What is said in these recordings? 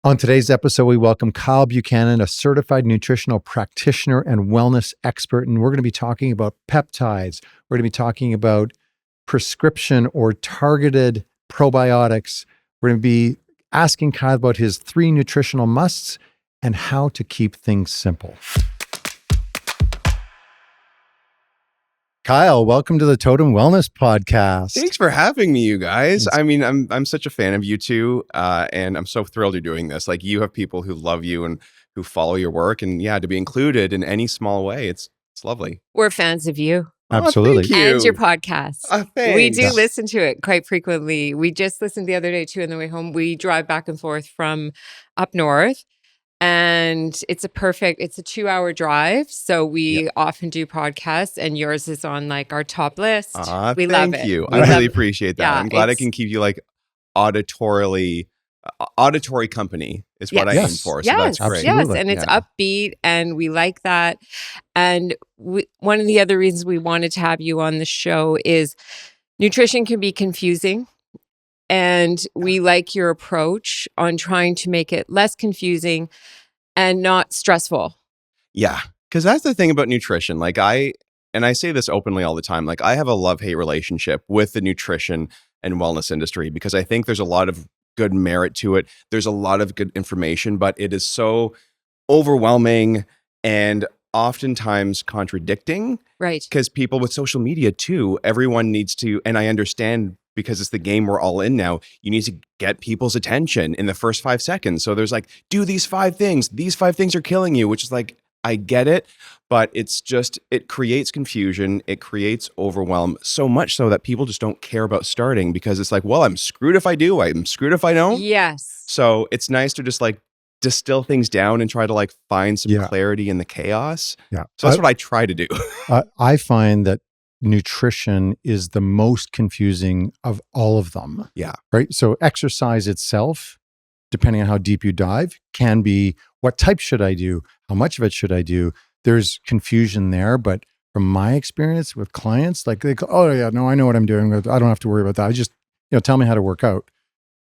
On today's episode, we welcome Kyle Buchanan, a certified nutritional practitioner and wellness expert. And we're going to be talking about peptides. We're going to be talking about prescription or targeted probiotics. We're going to be asking Kyle about his 3 nutritional musts and how to keep things simple. Kyle, welcome to the Totum Wellness Podcast. Thanks for having me, you guys. I mean, I'm such a fan of you two, and I'm so thrilled you're doing this. Like, you have people who love you and who follow your work, and yeah, to be included in any small way, it's lovely. We're fans of you. Absolutely. Thank you. And your podcast. Thanks. We do listen to it quite frequently. We just listened the other day too on the way home. We drive back and forth from up north. And it's a 2-hour drive. So we often do podcasts, and yours is on like our top list. We love it. Thank you. We I love really it. appreciate that. Yeah, I'm glad I can keep you like auditory company is what I aim for. So that's great. Yes, and it's upbeat, and we like that. And one of the other reasons we wanted to have you on the show is nutrition can be confusing. And we like your approach on trying to make it less confusing and not stressful. Yeah, because that's the thing about nutrition. Like I say this openly all the time, like I have a love-hate relationship with the nutrition and wellness industry because I think there's a lot of good merit to it. There's a lot of good information, but it is so overwhelming and oftentimes contradicting. Right. Because people with social media too, everyone needs to, and I understand because it's the game we're all in now, you need to get people's attention in the first 5 seconds. So there's like, do these 5 things. These 5 things are killing you, which is like, I get it, but it's just, it creates confusion. It creates overwhelm so much so that people just don't care about starting because it's like, well, I'm screwed if I do. I'm screwed if I don't. Yes. So it's nice to just like distill things down and try to like find some clarity in the chaos. Yeah. So that's what I try to do. I find that nutrition is the most confusing of all of them. Yeah. Right. So exercise itself, depending on how deep you dive, can be what type should I do? How much of it should I do? There's confusion there. But from my experience with clients, like they go, oh yeah, no, I know what I'm doing. I don't have to worry about that. I just, tell me how to work out.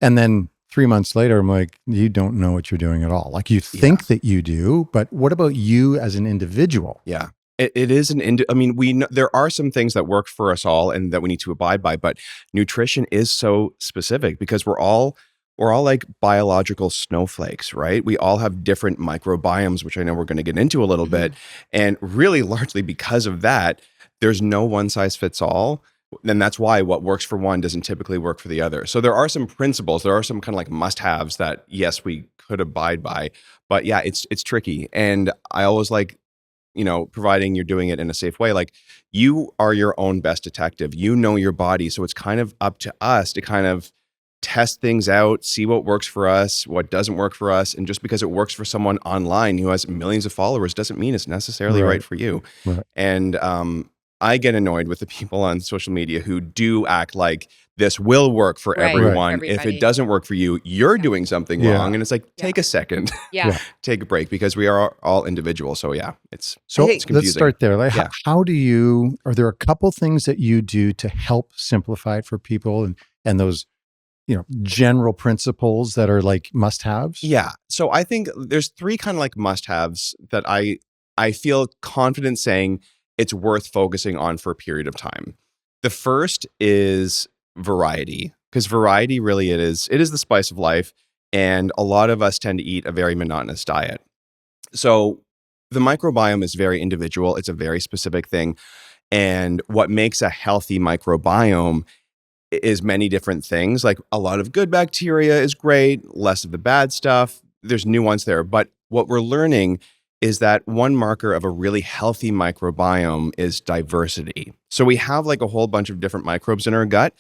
And then 3 months later, I'm like, you don't know what you're doing at all. Like you think that you do, but what about you as an individual? Yeah. It is we know there are some things that work for us all and that we need to abide by, but nutrition is so specific because we're all like biological snowflakes, right? We all have different microbiomes, which I know we're going to get into a little bit. And really largely because of that, there's no one size fits all. And that's why what works for one doesn't typically work for the other. So there are some principles, there are some kind of like must-haves that, yes, we could abide by, but yeah, it's tricky. And I always like, providing you're doing it in a safe way, like you are your own best detective, you know your body. So it's kind of up to us to kind of test things out, see what works for us, what doesn't work for us. And just because it works for someone online who has millions of followers doesn't mean it's necessarily right for you. Right. And I get annoyed with the people on social media who do act like this will work for everyone. Right. If it doesn't work for you, you're doing something wrong. And it's like, take a second, take a break because we are all individuals. So it's confusing. Let's start there. Like, how do you, are there a couple things that you do to help simplify it for people and those, general principles that are like must-haves? Yeah. So I think there's 3 kind of like must-haves that I feel confident saying it's worth focusing on for a period of time. The first is variety, because variety really it is the spice of life. And a lot of us tend to eat a very monotonous diet. So the microbiome is very individual. It's a very specific thing. And what makes a healthy microbiome is many different things. Like a lot of good bacteria is great, less of the bad stuff. There's nuance there. But what we're learning is that one marker of a really healthy microbiome is diversity. So we have like a whole bunch of different microbes in our gut.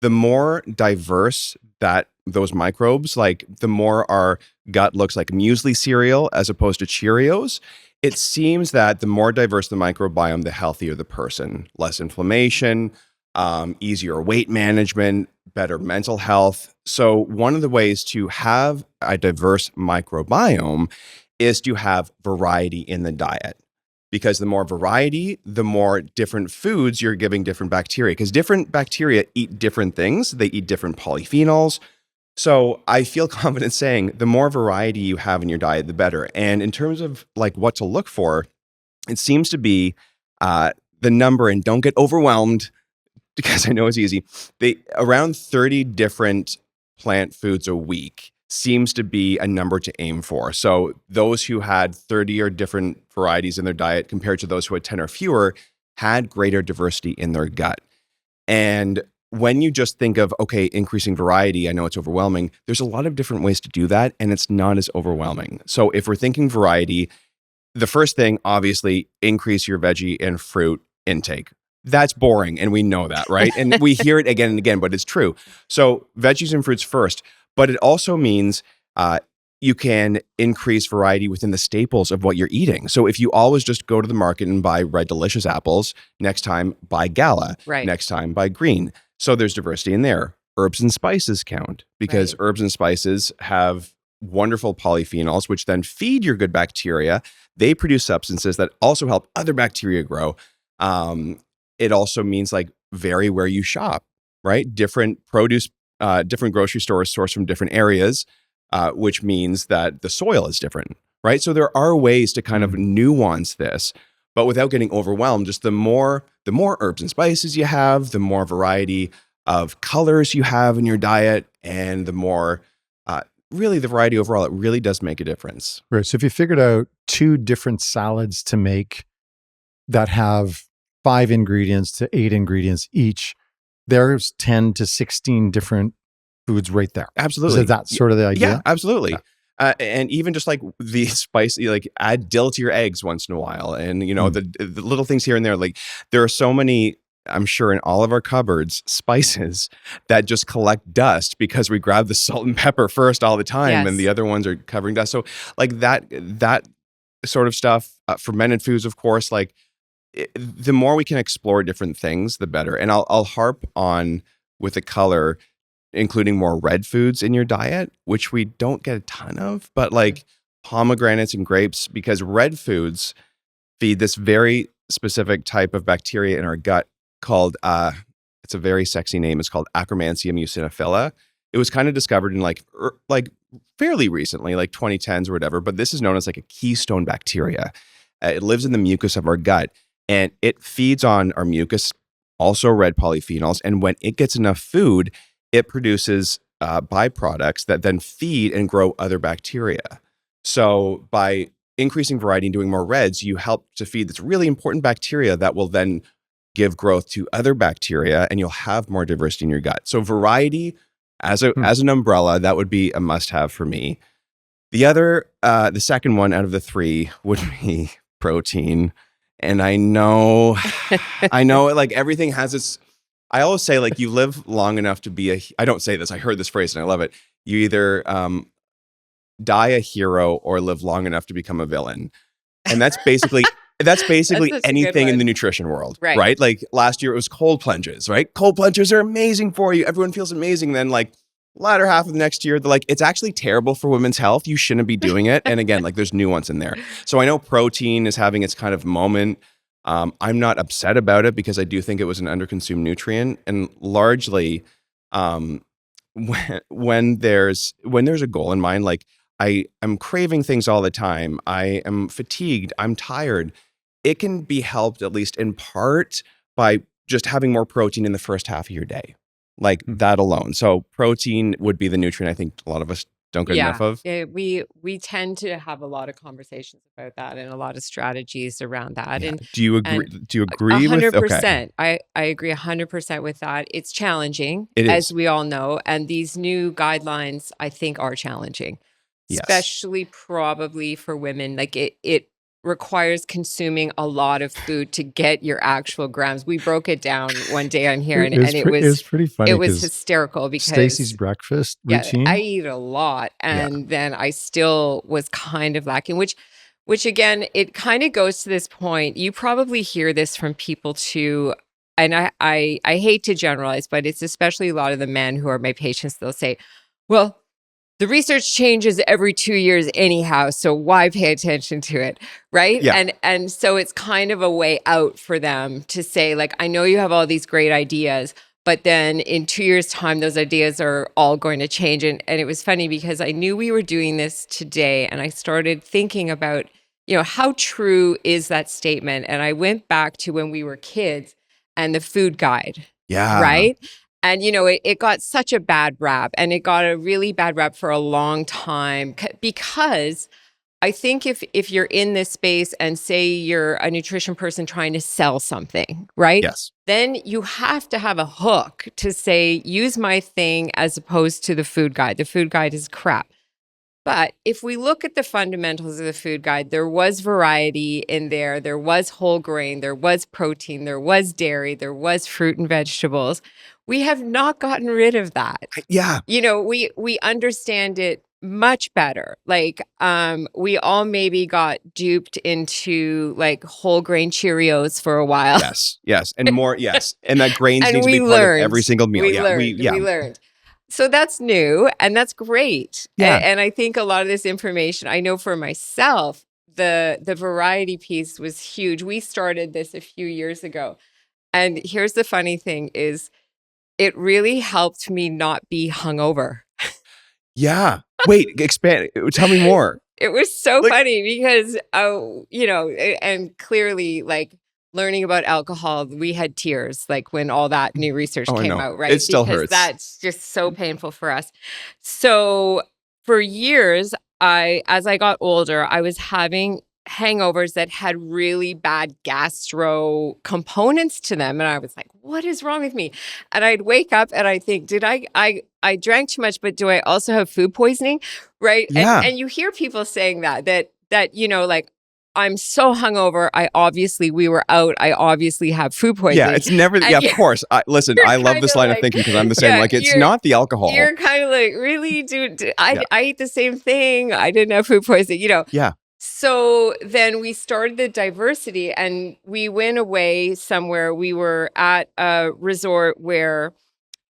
The more diverse that those microbes, like the more our gut looks like muesli cereal as opposed to Cheerios, it seems that the more diverse the microbiome, the healthier the person. Less inflammation, easier weight management, better mental health. So one of the ways to have a diverse microbiome is to have variety in the diet. Because the more variety, the more different foods you're giving different bacteria. Because different bacteria eat different things. They eat different polyphenols. So I feel confident saying the more variety you have in your diet, the better. And in terms of like what to look for, it seems to be the number, and don't get overwhelmed because I know it's easy. Around 30 different plant foods a week seems to be a number to aim for. So those who had 30 or different varieties in their diet compared to those who had 10 or fewer had greater diversity in their gut. And when you just think of, okay, increasing variety, I know it's overwhelming. There's a lot of different ways to do that, and it's not as overwhelming. So if we're thinking variety, the first thing, obviously, increase your veggie and fruit intake. That's boring, and we know that, right? And we hear it again and again, but it's true. So veggies and fruits first, but it also means you can increase variety within the staples of what you're eating. So if you always just go to the market and buy red delicious apples, next time buy Gala, Right. next time buy green. So there's diversity in there. Herbs and spices count because Right. herbs and spices have wonderful polyphenols, which then feed your good bacteria. They produce substances that also help other bacteria grow. It also means like vary where you shop, right? Different produce, different grocery stores source from different areas, which means that the soil is different, right? So there are ways to kind of nuance this, but without getting overwhelmed. Just the more herbs and spices you have, the more variety of colors you have in your diet, and the more really the variety overall, it really does make a difference. Right. So if you figured out 2 different salads to make that have 5 ingredients to 8 ingredients each, there's 10 to 16 different foods right there. Absolutely. So that's sort of the idea? Yeah, absolutely. Yeah. And even just like the spicy, like add dill to your eggs once in a while. And, you know, the little things here and there, like there are so many, I'm sure in all of our cupboards, spices that just collect dust because we grab the salt and pepper first all the time. Yes. And the other ones are covering dust. So like that sort of stuff, fermented foods, of course, like the more we can explore different things, the better. And I'll harp on with the color, including more red foods in your diet, which we don't get a ton of, but like pomegranates and grapes, because red foods feed this very specific type of bacteria in our gut called, it's a very sexy name. It's called Akkermansia muciniphila. It was kind of discovered in like fairly recently, like 2010s or whatever, but this is known as like a keystone bacteria. It lives in the mucus of our gut, and it feeds on our mucus, also red polyphenols. And when it gets enough food, it produces byproducts that then feed and grow other bacteria. So by increasing variety and doing more reds, you help to feed this really important bacteria that will then give growth to other bacteria, and you'll have more diversity in your gut. So variety as an umbrella, that would be a must-have for me. The second one out of the 3 would be protein. And I know like everything has its, I always say like you live long enough to be I don't say this, I heard this phrase and I love it. You either die a hero or live long enough to become a villain. And that's basically anything in the nutrition world, right? Like last year it was cold plunges, right? Cold plunges are amazing for you. Everyone feels amazing. Then like latter half of the next year, they're like, it's actually terrible for women's health. You shouldn't be doing it. And again, like there's nuance in there. So I know protein is having its kind of moment. I'm not upset about it because I do think it was an underconsumed nutrient. And largely, when there's a goal in mind, like I'm craving things all the time, I am fatigued, I'm tired, it can be helped at least in part by just having more protein in the first half of your day, like that alone. So protein would be the nutrient I think a lot of us don't get enough of. Yeah, we tend to have a lot of conversations about that and a lot of strategies around that. Yeah. And Do you agree with 100%? I agree 100% with that. It's challenging, It is. as we all know, and these new guidelines I think are challenging, Yes. especially probably for women. Like it requires consuming a lot of food to get your actual grams. We broke it down one day on here, and it was pretty funny. it was hysterical because Stacy's breakfast routine. I eat a lot, and then I still was kind of lacking, which again, it kind of goes to this point. You probably hear this from people too, and I hate to generalize, but it's especially a lot of the men who are my patients. They'll say, well, the research changes every 2 years anyhow, so why pay attention to it, right? Yeah. And so it's kind of a way out for them to say, like, I know you have all these great ideas, But then in 2 years' time, those ideas are all going to change. And it was funny because I knew we were doing this today, and I started thinking about, how true is that statement? And I went back to when we were kids and the food guide, Yeah. right? And, it got such a bad rap, and it got a really bad rap for a long time because I think if you're in this space and say you're a nutrition person trying to sell something, right? Yes. Then you have to have a hook to say, use my thing as opposed to the food guide. The food guide is crap. But if we look at the fundamentals of the food guide, there was variety in there. There was whole grain, there was protein, there was dairy, there was fruit and vegetables. We have not gotten rid of that. Yeah. We understand it much better. Like, we all maybe got duped into like whole grain Cheerios for a while. Yes. And more, yes. And that grains And need to be we part learned. of every single meal. We learned. So that's new, and that's great. Yeah. And I think a lot of this information, I know for myself, the variety piece was huge. We started this a few years ago. And here's the funny thing is it really helped me not be hungover. Yeah. Wait, expand. Tell me more. It was so funny because, and clearly, like, learning about alcohol, we had tears, like, when all that new research came out, right? It still because hurts. That's just so painful for us. So for years, as I got older, I was having hangovers that had really bad gastro components to them. And I was like, what is wrong with me? And I'd wake up and I'd think, did I drank too much, but do I also have food poisoning? Right. Yeah. And you hear people saying that, like, I'm so hungover. We were out. I obviously have food poisoning. Yeah, it's never, of course. Listen, I love this line of thinking because I'm the same. Like, it's not the alcohol. You're kind of like, really, dude? I eat the same thing. I didn't have food poisoning, Yeah. So then we started the diversity, and we went away somewhere. We were at a resort where,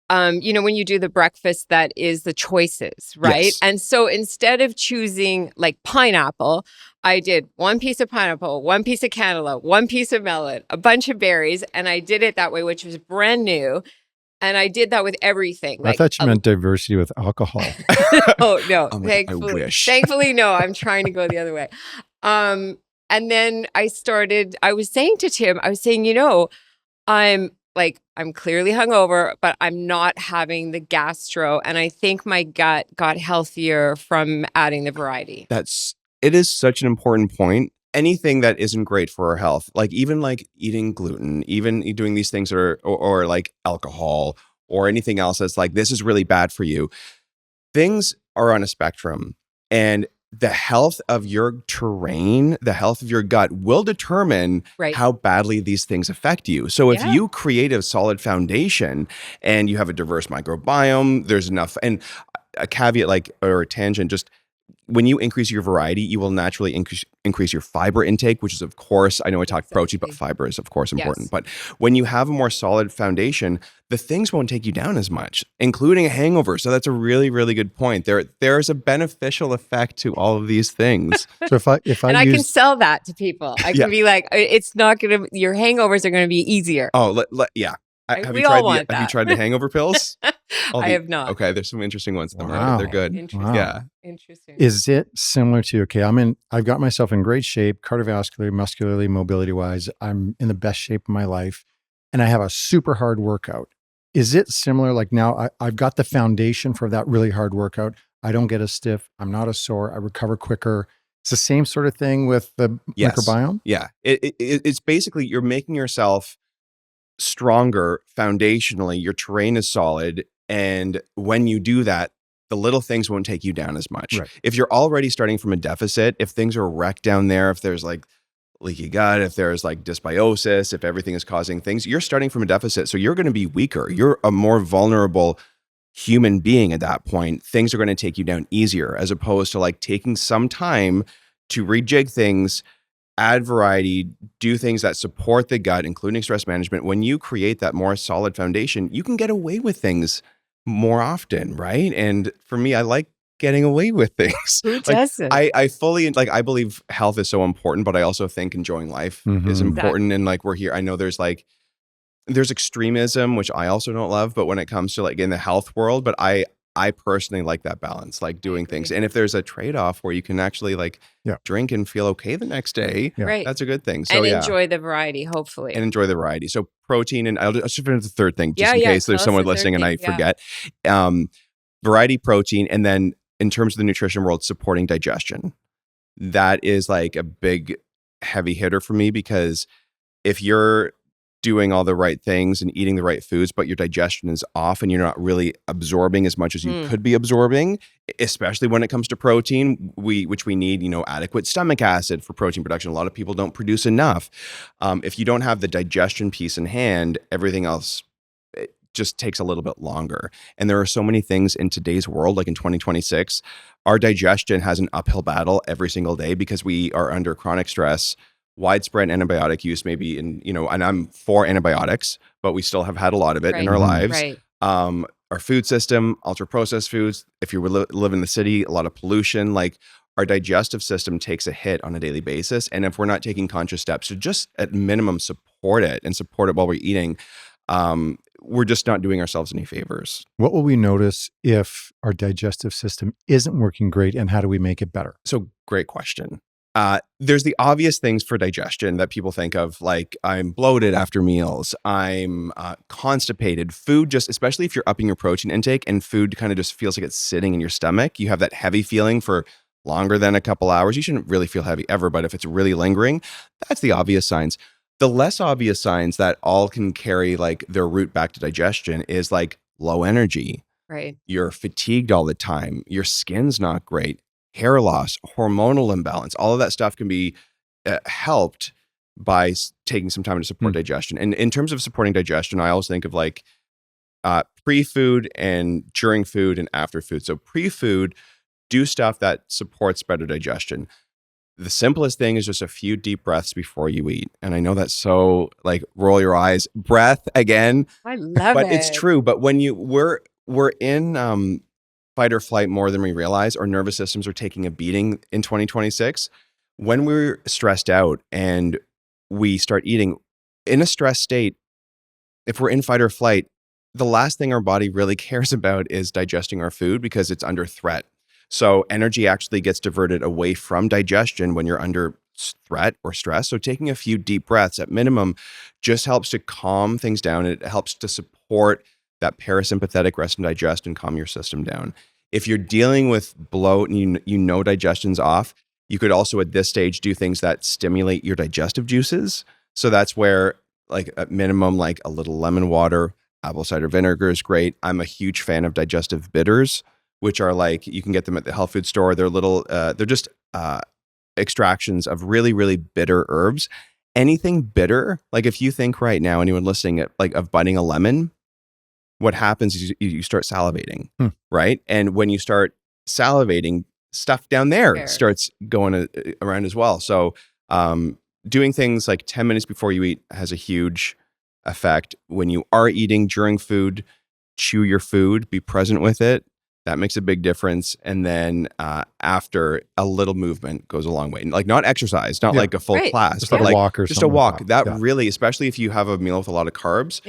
when you do the breakfast, that is the choices, right? Yes. And so instead of choosing like pineapple, I did one piece of pineapple, one piece of cantaloupe, one piece of melon, a bunch of berries, and I did it that way, which was brand new. And I did that with everything. I thought you meant diversity with alcohol. Oh, no. Oh my God, Thankfully, I wish. Thankfully, no. I'm trying to go the other way. And then I was saying to Tim, I'm clearly hungover, but I'm not having the gastro. And I think my gut got healthier from adding the variety. It is such an important point. Anything that isn't great for our health, like even like eating gluten, even doing these things or like alcohol or anything else that's like, this is really bad for you. Things are on a spectrum, and the health of your terrain, the health of your gut will determine how badly these things affect you. So if you create a solid foundation and you have a diverse microbiome, there's enough, and a caveat or a tangent, just when you increase your variety, you will naturally increase your fiber intake, which is, of course, I know I talked protein, but fiber is, of course, important. Yes. But when you have a more solid foundation, the things won't take you down as much, including a hangover. So that's a really, really good point. There's a beneficial effect to all of these things. So if I I can sell that to people. I can be like, it's not going to, your hangovers are going to be easier. Oh, yeah. Have you tried the hangover pills? I have not. Okay, there's some interesting ones. Wow. They're good. Interesting. Yeah. Interesting. Is it similar to, I've got myself in great shape, cardiovascularly, muscularly, mobility-wise. I'm in the best shape of my life, and I have a super hard workout. Is it similar? Like now I've got the foundation for that really hard workout. I don't get as stiff. I'm not as sore. I recover quicker. It's the same sort of thing with the microbiome? Yeah. It's basically you're making yourself stronger foundationally. Your terrain is solid. And when you do that, the little things won't take you down as much. Right. If you're already starting from a deficit, if things are wrecked down there, if there's like leaky gut, if there's like dysbiosis, if everything is causing things, you're starting from a deficit. So you're going to be weaker. You're a more vulnerable human being at that point. Things are going to take you down easier, as opposed to like taking some time to rejig things, add variety, do things that support the gut, including stress management. When you create that more solid foundation, you can get away with things more often, right? And for me, I like getting away with things. Who doesn't? I fully, I believe health is so important, but I also think enjoying life is important. And like we're here, I know there's like there's extremism, which I also don't love, but when it comes to like in the health world, but I personally like that balance, like doing things. And if there's a trade-off where you can actually like drink and feel okay the next day, Right. that's a good thing. So and enjoy the variety, hopefully. And enjoy the variety. So protein, and I'll just finish the third thing, just in case there's someone listening and I forget. Variety, protein, and then in terms of the nutrition world, supporting digestion. That is like a big heavy hitter for me, because if you're doing all the right things and eating the right foods, but your digestion is off and you're not really absorbing as much as you could be absorbing, especially when it comes to protein, which we need, adequate stomach acid for protein production. A lot of people don't produce enough. If you don't have the digestion piece in hand, everything else it just takes a little bit longer. And there are so many things in today's world, like in 2026, our digestion has an uphill battle every single day because we are under chronic stress, widespread antibiotic use, maybe and I'm for antibiotics, but we still have had a lot of it in our lives. Right. Our food system, ultra processed foods. If you live in the city, a lot of pollution. Like our digestive system takes a hit on a daily basis, and if we're not taking conscious steps to just at minimum support it while we're eating, we're just not doing ourselves any favors. What will we notice if our digestive system isn't working great, and how do we make it better? So great question. There's the obvious things for digestion that people think of, like I'm bloated after meals, I'm constipated. Food, just especially if you're upping your protein intake and food kind of just feels like it's sitting in your stomach, you have that heavy feeling for longer than a couple hours. You shouldn't really feel heavy ever, but if it's really lingering, that's the obvious signs. The less obvious signs that all can carry like their route back to digestion is like low energy. Right. You're fatigued all the time. Your skin's not great. Hair loss, hormonal imbalance, all of that stuff can be helped by taking some time to support digestion. And in terms of supporting digestion, I always think of like pre-food and during food and after food. So pre-food, do stuff that supports better digestion. The simplest thing is just a few deep breaths before you eat. And I know that's so like roll your eyes, breath again. I love but it. It's true. But when we're in fight or flight more than we realize. Our nervous systems are taking a beating in 2026. When we're stressed out and we start eating in a stress state, if we're in fight or flight, the last thing our body really cares about is digesting our food because it's under threat. So energy actually gets diverted away from digestion when you're under threat or stress. So taking a few deep breaths at minimum just helps to calm things down. It helps to support that parasympathetic rest and digest and calm your system down. If you're dealing with bloat and you know digestion's off, you could also at this stage do things that stimulate your digestive juices. So that's where like at minimum, like a little lemon water, apple cider vinegar is great. I'm a huge fan of digestive bitters, which are like, you can get them at the health food store. They're little, they're just extractions of really, really bitter herbs. Anything bitter, like if you think right now, anyone listening of biting a lemon, what happens is you start salivating, right? And when you start salivating, stuff down there starts going around as well. So doing things like 10 minutes before you eat has a huge effect. When you are eating during food, chew your food, be present with it. That makes a big difference. And then after, a little movement goes a long way. Like not exercise, not like a full class, just but like like a walk or just a something walk. like That really, especially if you have a meal with a lot of carbs,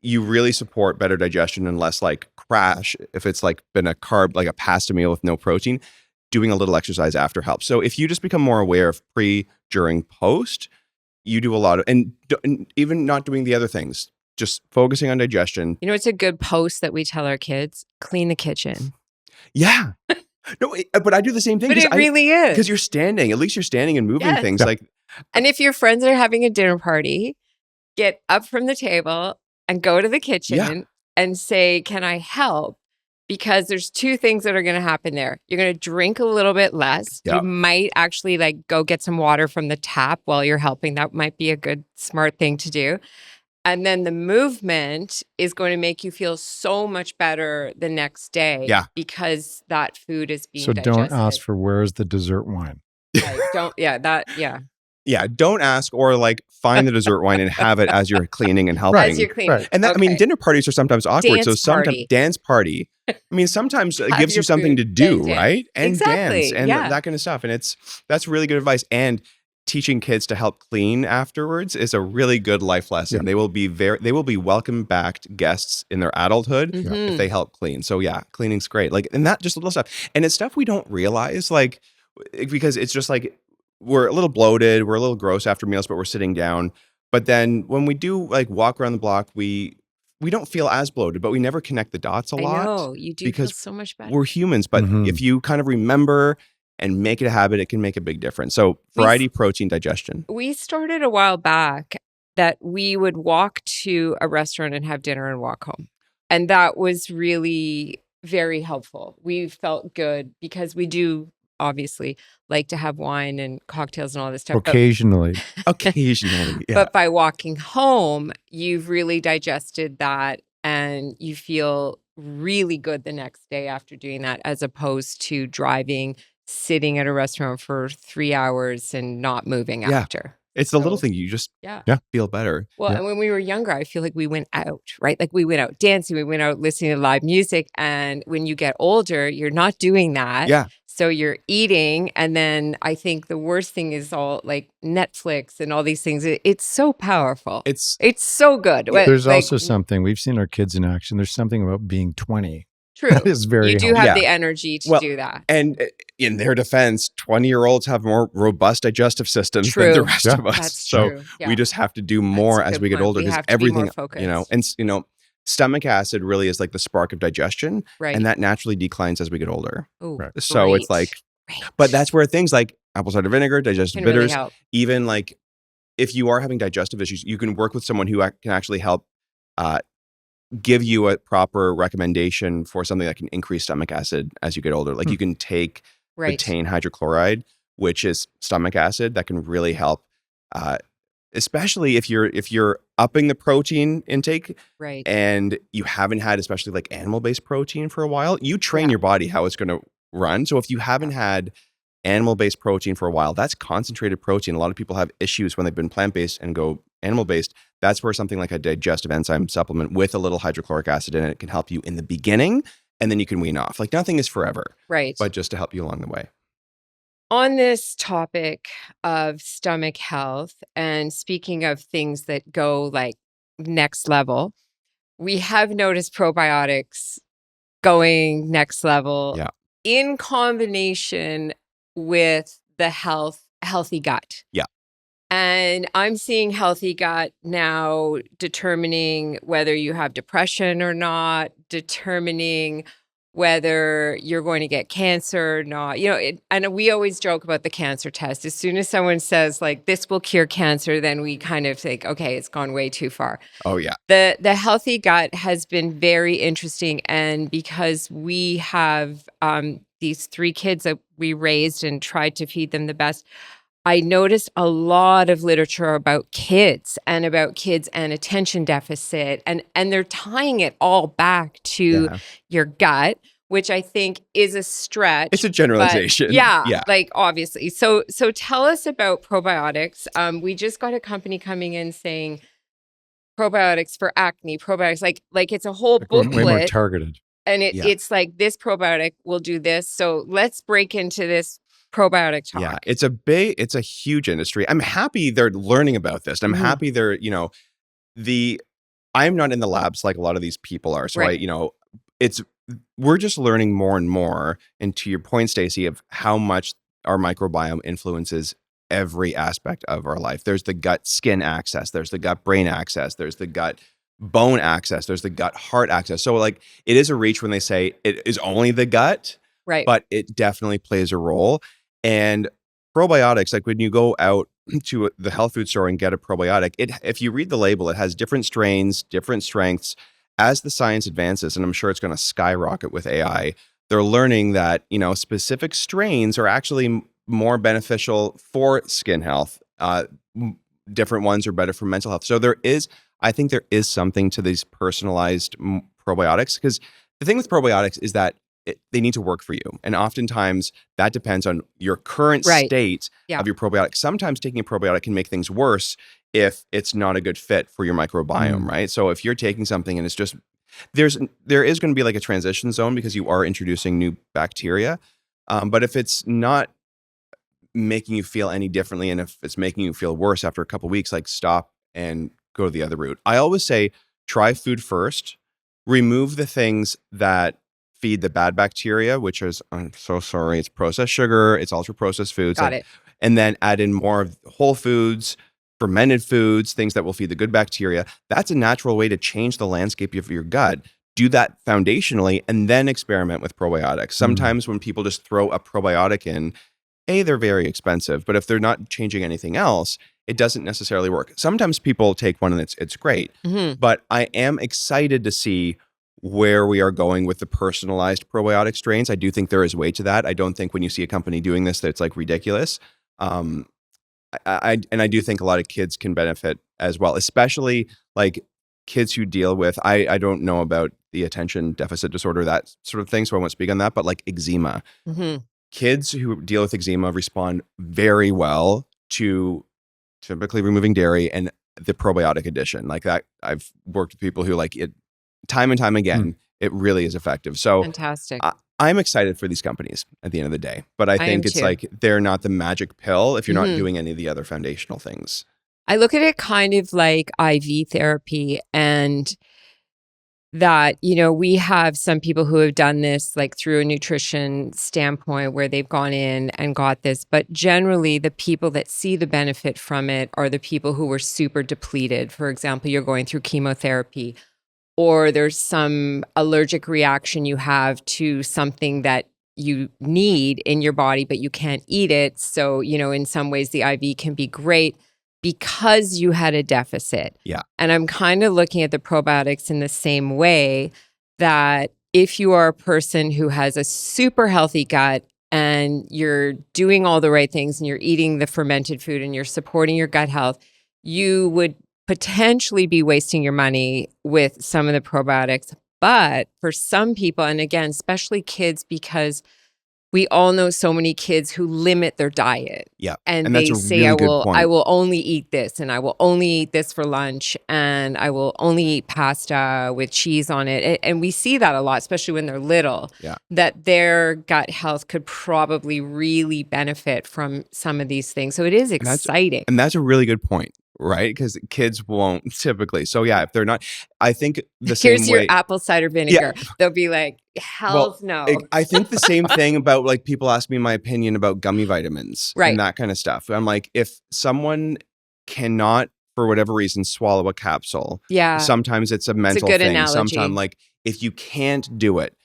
you really support better digestion and less like crash. If it's like been a carb, like a pasta meal with no protein, doing a little exercise after helps. So if you just become more aware of pre, during, post, you do a lot of, and even not doing the other things, just focusing on digestion. You know, it's a good post that we tell our kids: clean the kitchen. Yeah. No, but I do the same thing. But it really is. Because you're standing, at least you're standing and moving things. Yeah. Like, and if your friends are having a dinner party, get up from the table and go to the kitchen and say, can I help? Because there's two things that are going to happen there. You're going to drink a little bit less. You might actually like go get some water from the tap while you're helping. That might be a good, smart thing to do. And then the movement is going to make you feel so much better the next day because that food is being digested. Don't ask for where's the dessert wine. Don't ask, or like find the dessert wine and have it as you're cleaning and helping. As you're cleaning. Right. And that, I mean, dinner parties are sometimes awkward. Dance party. I mean, sometimes it gives you something to do, right? And exactly. dance and that kind of stuff. And that's really good advice. And teaching kids to help clean afterwards is a really good life lesson. Yeah. They will be welcome backed guests in their adulthood Mhm. if they help clean. So yeah, cleaning's great. Like, and that just little stuff. And it's stuff we don't realize, like, because it's just like we're a little bloated, we're a little gross after meals, but we're sitting down. But then when we do like walk around the block, we don't feel as bloated, but we never connect the dots a lot. I know you do feel because so much better. we're humans. But Mhm. if you kind of remember and make it a habit, it can make a big difference. So variety, protein, digestion. We started a while back that we would walk to a restaurant and have dinner and walk home. And that was really very helpful. We felt good because we do obviously like to have wine and cocktails and all this stuff. Occasionally. Occasionally, yeah. But by walking home, you've really digested that and you feel really good the next day after doing that, as opposed to driving, sitting at a restaurant for 3 hours and not moving Yeah. after. It's the little So, thing. You just Yeah. feel better. Well, Yeah. and when we were younger, I feel like we went out, right? Like we went out dancing, we went out listening to live music. And when you get older, you're not doing that. Yeah. So you're eating. And then I think the worst thing is all like Netflix and all these things. It's so powerful. It's so good. There's Like, also something, we've seen our kids in action. There's something about being 20. true. That is very You do helpful. have Yeah. the energy to Well, do that. and in their defense, 20-year-olds have more robust digestive systems than the True. rest Yeah. of us. That's So true. Yeah. we just have to do more That's a as good we get point. older We because have to be more everything, focused. and stomach acid really is like the spark of digestion, Right. and that naturally declines as we get older. Ooh, Right. So it's like, great. but that's where things like apple cider vinegar, digestive can really bitters, help. even like if you are having digestive issues, you can work with someone who can actually help give you a proper recommendation for something that can increase stomach acid as you get older. Like you can take Right. betaine hydrochloride, which is stomach acid that can really help, especially if you're upping the protein intake Right. and you haven't had especially like animal-based protein for a while. You train Yeah. your body how it's going to run. So if you haven't had animal-based protein for a while, that's concentrated protein. A lot of people have issues when they've been plant-based and go animal-based. That's where something like a digestive enzyme supplement with a little hydrochloric acid in it can help you in the beginning, and then you can wean off. Like nothing is forever, Right. but just to help you along the way. On this topic of stomach health, and speaking of things that go like next level, we have noticed probiotics going next level Yeah. in combination with the healthy gut. Yeah. And I'm seeing healthy gut now determining whether you have depression or not, determining whether you're going to get cancer or not. And we always joke about the cancer test. As soon as someone says like this will cure cancer, then we kind of think, okay, it's gone way too far. Oh yeah. The healthy gut has been very interesting. And because we have these 3 kids that we raised and tried to feed them the best, I noticed a lot of literature about kids and attention deficit. And they're tying it all back to Yeah. your gut, which I think is a stretch. It's a generalization. But yeah, Yeah. like obviously. So tell us about probiotics. We just got a company coming in saying probiotics for acne, probiotics, like it's a whole Like way more booklet. targeted. And Yeah. it's like this probiotic will do this. So let's break into this probiotic talk. Yeah, it's a huge industry. I'm happy they're learning about this. I'm Mhm. happy they're, I'm not in the labs like a lot of these people are. So Right. we're just learning more and more. And to your point, Stacy, of how much our microbiome influences every aspect of our life. There's the gut skin axis, there's the gut brain axis, there's the gut bone axis, there's the gut heart axis. So like it is a reach when they say it is only the gut, Right. but it definitely plays a role. And probiotics, like when you go out to the health food store and get a probiotic, if you read the label, it has different strains, different strengths. As the science advances, and I'm sure it's going to skyrocket with AI, they're learning that, specific strains are actually more beneficial for skin health. Different ones are better for mental health. So I think there is something to these personalized probiotics, because the thing with probiotics is that they need to work for you. And oftentimes that depends on your current Right. state Yeah. of your probiotic. Sometimes taking a probiotic can make things worse if it's not a good fit for your microbiome, right? So if you're taking something and it's just, there is going to be like a transition zone because you are introducing new bacteria. But if it's not making you feel any differently, and if it's making you feel worse after a couple of weeks, like stop and go the other route. I always say try food first, remove the things that feed the bad bacteria, which is, I'm so sorry, it's processed sugar, it's ultra processed foods. Got it. And then add in more of whole foods, fermented foods, things that will feed the good bacteria. That's a natural way to change the landscape of your gut. Do that foundationally and then experiment with probiotics. Sometimes when people just throw a probiotic in, they're very expensive, but if they're not changing anything else, it doesn't necessarily work. Sometimes people take one and it's great, but I am excited to see where we are going with the personalized probiotic strains. I do think there is weight to that. I don't think when you see a company doing this that it's like ridiculous. I do think a lot of kids can benefit as well, especially like kids who deal with, I don't know about the attention deficit disorder, that sort of thing, so I won't speak on that, but like eczema. Kids who deal with eczema respond very well to typically removing dairy and the probiotic addition. Like that, I've worked with people who like it time and time again. It really is effective. So fantastic. I'm excited for these companies at the end of the day, but I think it's like they're not the magic pill if you're not doing any of the other foundational things. I look at it kind of like IV therapy, and that, you know, we have some people who have done this like through a nutrition standpoint where they've gone in and got this, but generally the people that see the benefit from it are the people who were super depleted. For example, you're going through chemotherapy, or there's some allergic reaction you have to something that you need in your body, but you can't eat it. So, you know, in some ways the IV can be great because you had a deficit. Yeah. And I'm kind of looking at the probiotics in the same way, that if you are a person who has a super healthy gut and you're doing all the right things and you're eating the fermented food and you're supporting your gut health, you would potentially be wasting your money with some of the probiotics. But for some people, and again, especially kids, because we all know so many kids who limit their diet. Yeah. And they say, I will only eat this, and I will only eat this for lunch, and I will only eat pasta with cheese on it. And we see that a lot, especially when they're little, that their gut health could probably really benefit from some of these things. So it is exciting. And that's a really good point. Right? Because kids won't typically. So yeah, if they're not, I think the same way. Here's your apple cider vinegar. Yeah. They'll be like, hell's no. I think the same thing about like people ask me my opinion about gummy vitamins and that kind of stuff. I'm like, if someone cannot, for whatever reason, swallow a capsule, sometimes it's a mental thing. Analogy. Sometimes like if you can't do it,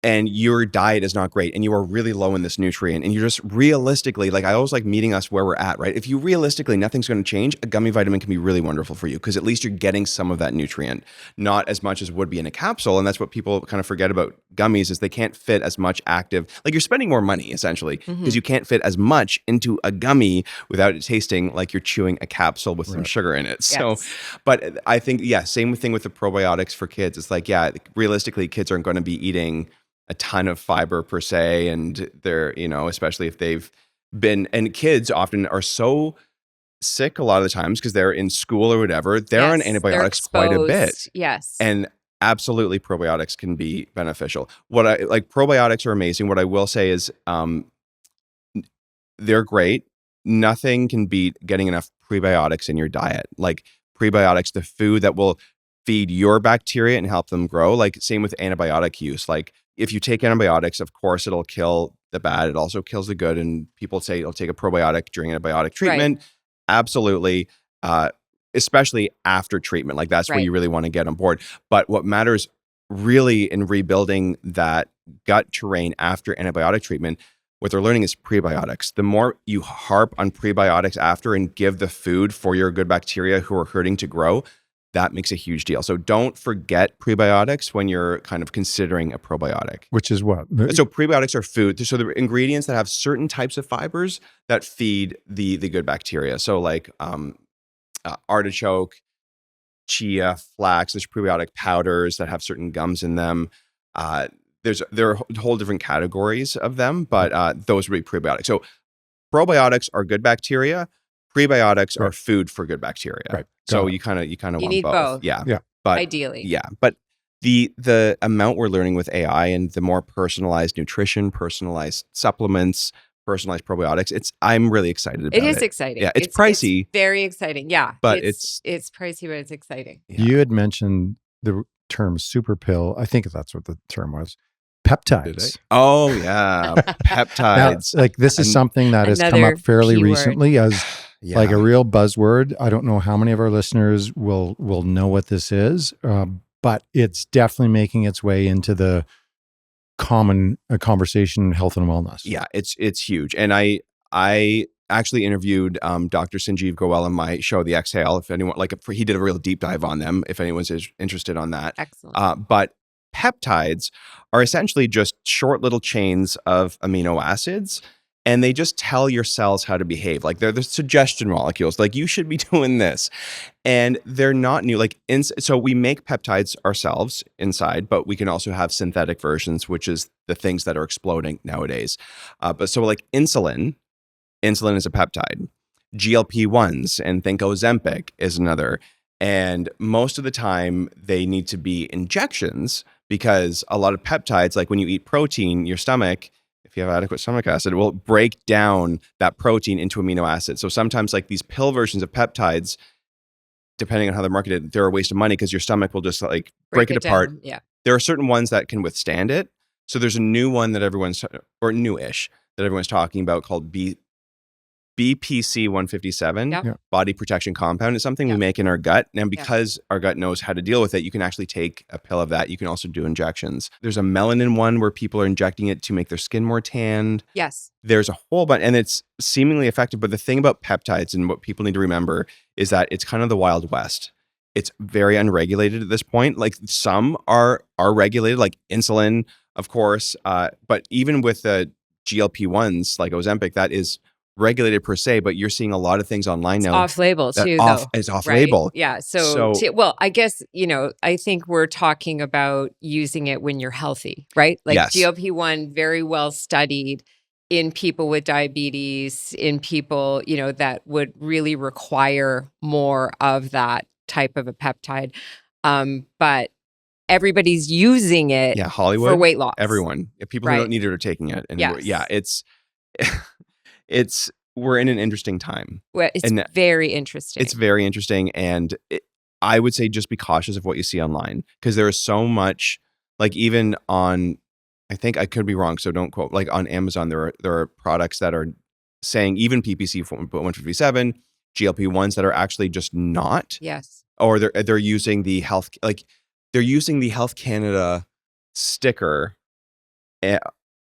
and your diet is not great and you are really low in this nutrient and you're just realistically, like I always like meeting us where we're at, right? If you realistically, nothing's going to change, a gummy vitamin can be really wonderful for you because at least you're getting some of that nutrient, not as much as would be in a capsule. And that's what people kind of forget about gummies is they can't fit as much active, like you're spending more money essentially because you can't fit as much into a gummy without it tasting like you're chewing a capsule with some sugar in it. So, but I think, same thing with the probiotics for kids. It's like, realistically, kids aren't going to be eating a ton of fiber per se. And they're, you know, especially if they've been, and kids often are so sick a lot of the times because they're in school or whatever, they're on antibiotics quite a bit. Yes. And absolutely probiotics can be beneficial. Probiotics are amazing. What I will say is they're great. Nothing can beat getting enough prebiotics in your diet. Like prebiotics, the food that will feed your bacteria and help them grow. Like same with antibiotic use. Like if you take antibiotics, of course, it'll kill the bad. It also kills the good. And people say it'll take a probiotic during antibiotic treatment. Right. Absolutely. Especially after treatment. Like that's where you really want to get on board. But what matters really in rebuilding that gut terrain after antibiotic treatment, what they're learning is prebiotics. The more you harp on prebiotics after and give the food for your good bacteria who are hurting to grow, that makes a huge deal. So don't forget prebiotics when you're kind of considering a probiotic. Which is what? So prebiotics are food. So they're ingredients that have certain types of fibers that feed the good bacteria. So like artichoke, chia, flax, there's prebiotic powders that have certain gums in them. There are whole different categories of them, but those would be prebiotics. So probiotics are good bacteria. Prebiotics are food for good bacteria. Right. So you kind of want need both. Yeah. But ideally. Yeah. But the amount we're learning with AI and the more personalized nutrition, personalized supplements, personalized probiotics. I'm really excited about it. It is exciting. Yeah, it's pricey. It's very exciting. Yeah. But it's pricey, but it's exciting. Yeah. You had mentioned the term super pill. I think that's what the term was. Did I? Peptides. Oh yeah, Now, peptides. like this is something that has come Another up fairly keyword. recently as Yeah. like a real buzzword. I don't know how many of our listeners will know what this is, but it's definitely making its way into the common conversation in health and wellness. Yeah, it's huge. And I actually interviewed Dr. Sanjeev Goel on my show, The Exhale. If anyone he did a real deep dive on them. If anyone's interested on that. Excellent. But peptides are essentially just short little chains of amino acids, and they just tell your cells how to behave. Like they're the suggestion molecules. Like you should be doing this, and they're not new. So we make peptides ourselves inside, but we can also have synthetic versions, which is the things that are exploding nowadays. But so like insulin is a peptide. GLP-1s and think Ozempic is another. And most of the time they need to be injections because a lot of peptides, like when you eat protein, your stomach, if you have adequate stomach acid, will break down that protein into amino acids. So sometimes like these pill versions of peptides, depending on how they're marketed, they're a waste of money because your stomach will just like break it apart. Down. Yeah. There are certain ones that can withstand it. So there's a new one that newish that everyone's talking about called BPC 157, Yep. Yeah. body protection compound. It's something we make in our gut. And because our gut knows how to deal with it, you can actually take a pill of that. You can also do injections. There's a melanin one where people are injecting it to make their skin more tanned. Yes. There's a whole bunch, and it's seemingly effective. But the thing about peptides and what people need to remember is that it's kind of the Wild West. It's very unregulated at this point. Like some are regulated, like insulin, of course. But even with the GLP-1s, like Ozempic, that is regulated per se, but you're seeing a lot of things online now. Off-label too, It's off-label. Right? Yeah. So well, I guess, I think we're talking about using it when you're healthy, right? Like Yes. GLP-1, very well studied in people with diabetes, in people, that would really require more of that type of a peptide. But everybody's using it Hollywood, for weight loss. Everyone. People who don't need it are taking it. And it's we're in an interesting time. Well, it's very interesting. It's very interesting. And I would say just be cautious of what you see online because there is so much, like even on, I think I could be wrong, so don't quote, like on Amazon, there are products that are saying even PPC 157, GLP-1s that are actually just not. Yes. Or they're using the Health Canada sticker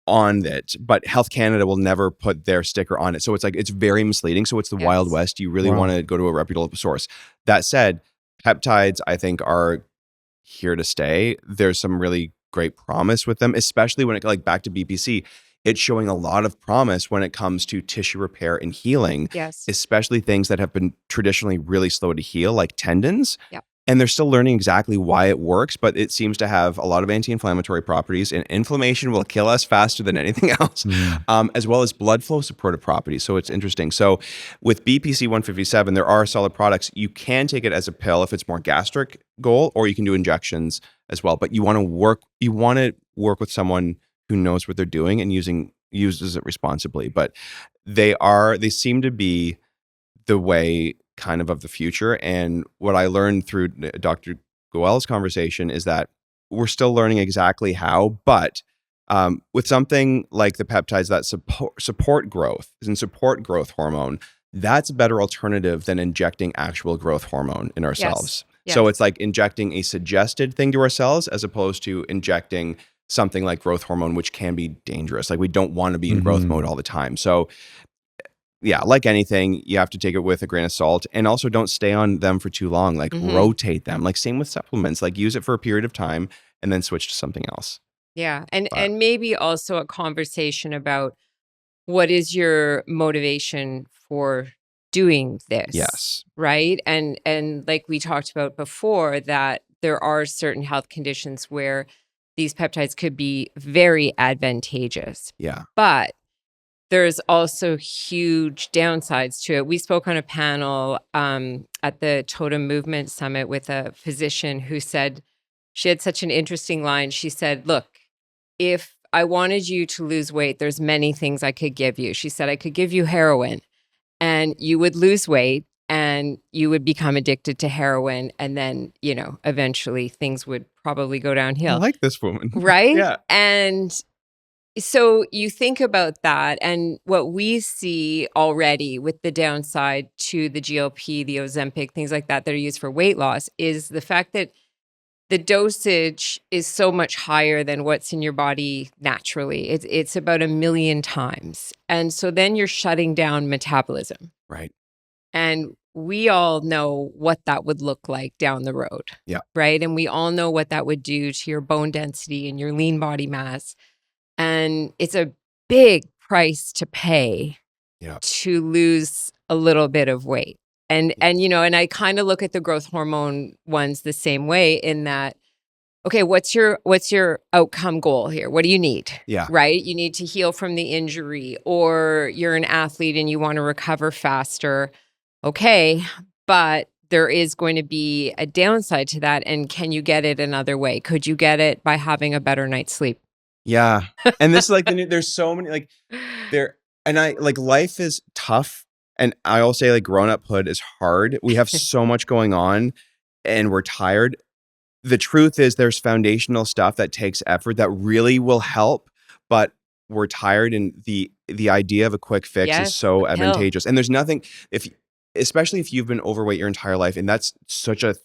on it, but Health Canada will never put their sticker on it. So it's like, it's very misleading. So it's the Wild West. You really want to go to a reputable source. That said, peptides, I think, are here to stay. There's some really great promise with them, especially when it back to BPC. It's showing a lot of promise when it comes to tissue repair and healing. Yes. Especially things that have been traditionally really slow to heal, like tendons. Yep. And they're still learning exactly why it works, but it seems to have a lot of anti-inflammatory properties, and inflammation will kill us faster than anything else, as well as blood flow supportive properties. So it's interesting. So with BPC 157, there are solid products. You can take it as a pill if it's more gastric goal, or you can do injections as well. But you want to work with someone who knows what they're doing and uses it responsibly. But they seem to be the way kind of the future. And what I learned through Dr. Goel's conversation is that we're still learning exactly how, but with something like the peptides that support growth and support growth hormone, that's a better alternative than injecting actual growth hormone in ourselves. Yes. So it's like injecting a suggested thing to our cells as opposed to injecting something like growth hormone, which can be dangerous. Like we don't want to be in growth mode all the time. So yeah, like anything, you have to take it with a grain of salt, and also don't stay on them for too long. Like rotate them, like same with supplements, like use it for a period of time and then switch to something else. Yeah. And maybe also a conversation about what is your motivation for doing this? Yes. Right. And like we talked about before, that there are certain health conditions where these peptides could be very advantageous. Yeah. But there's also huge downsides to it. We spoke on a panel at the Totum Movement Summit with a physician who said, she had such an interesting line. She said, look, if I wanted you to lose weight. There's many things I could give you. She said, I could give you heroin and you would lose weight and you would become addicted to heroin. And then, eventually things would probably go I downhill. like this woman. Right? Yeah. And so you think about that, and what we see already with the downside to the GLP, the Ozempic, things like that are used for weight loss is the fact that the dosage is so much higher than what's in your body naturally. It's about 1 million times. And so then you're shutting down metabolism. Right. And we all know what that would look like down the road. Yeah. Right. And we all know what that would do to your bone density and your lean body mass. And it's a big price to pay to lose a little bit of weight. And I kind of look at the growth hormone ones the same way in that, okay, what's your outcome goal here? What do you need? Yeah. Right? You need to heal from the injury, or you're an athlete and you want to recover faster. Okay, but there is going to be a downside to that. And can you get it another way? Could you get it by having a better night's sleep? Yeah. And this is like there's so many life is tough. And I'll say grown-uphood is hard. We have so much going on and we're tired. The truth is there's foundational stuff that takes effort that really will help, but we're tired, and the idea of a quick fix is so advantageous. And there's nothing, especially if you've been overweight your entire life, and that's such a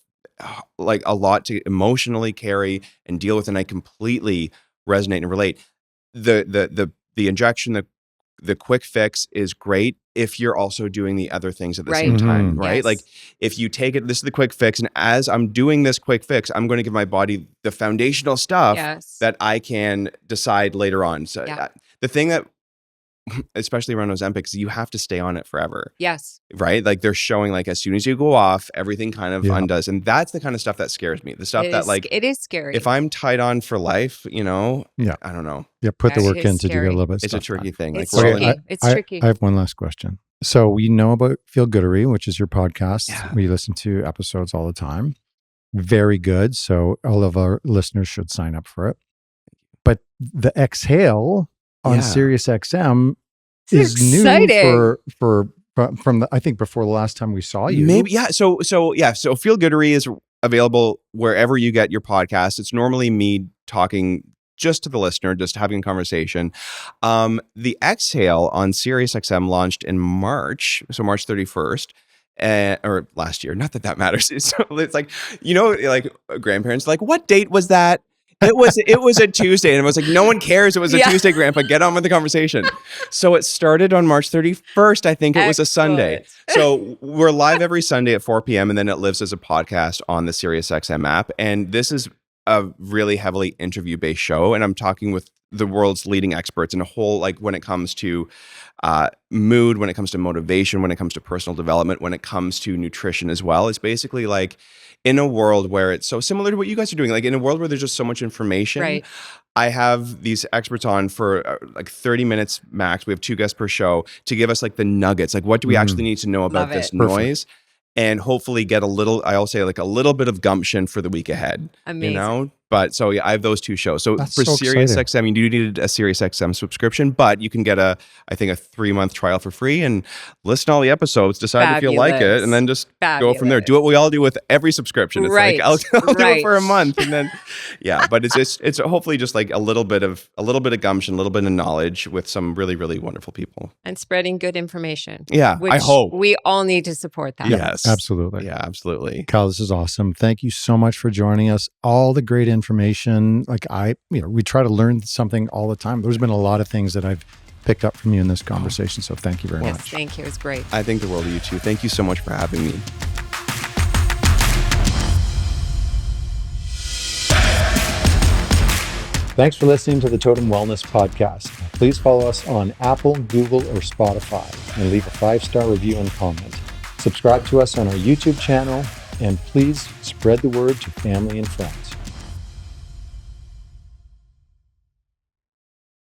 lot to emotionally carry and deal with, and I completely resonate and relate. The injection, the quick fix is great if you're also doing the other things at the same time, right? Yes. Like if you take it, this is the quick fix, and as I'm doing this quick fix, I'm going to give my body the foundational stuff that I can decide later on. So the thing that, especially around Ozempic, is you have to stay on it forever. Yes. Right? Like they're showing as soon as you go off, everything kind of undoes. And that's the kind of stuff that scares me. The stuff it is scary. If I'm tied on for life, I don't know. Yeah, put the work in to do a little bit. It's a tricky thing. It's tricky. It's tricky. I have one last question. So we know about Feel Goodery, which is your podcast. Yeah. We listen to episodes all the time. Very good. So all of our listeners should sign up for it. But the Exhale on Sirius XM is new from I think before the last time we saw you. Maybe, yeah. So Feel Goodery is available wherever you get your podcast. It's normally me talking just to the listener, just having a conversation. The Exhale on Sirius XM launched in March, so March 31st. Or last year. Not that matters. So it's grandparents what date was that? It was a Tuesday, and it was no one cares. It was a Tuesday, Grandpa. Get on with the conversation. So it started on March 31st. I think it was a Sunday. So we're live every Sunday at 4 p.m. and then it lives as a podcast on the SiriusXM app. And this is a really heavily interview-based show, and I'm talking with the world's leading experts in a whole, when it comes to mood, when it comes to motivation, when it comes to personal development, when it comes to nutrition as well. It's basically in a world where it's so similar to what you guys are doing, in a world where there's just so much information, right. I have these experts on for 30 minutes max. We have 2 guests per show to give us the nuggets. What do we actually need to know about this noise? And hopefully get a little bit of gumption for the week ahead. Amazing. But so I have those 2 shows. So for SiriusXM, you do need a SiriusXM subscription, but you can get a 3-month trial for free and listen to all the episodes, decide if you like it, and then just go from there. Do what we all do with every subscription. It's I'll do it for a month, and then but it's hopefully just a little bit of gumption, a little bit of knowledge with some really, really wonderful people. And spreading good information. Yeah, I hope. We all need to support that. Yes. Absolutely. Yeah, absolutely. Kyle, this is awesome. Thank you so much for joining us. All the great information. We try to learn something all the time. There's been a lot of things that I've picked up from you in this conversation. So thank you very much. Yes, thank you. It was great. I think the world of you too. Thank you so much for having me. Thanks for listening to the Totum Wellness Podcast. Please follow us on Apple, Google, or Spotify and leave a 5-star review and comment. Subscribe to us on our YouTube channel, and please spread the word to family and friends.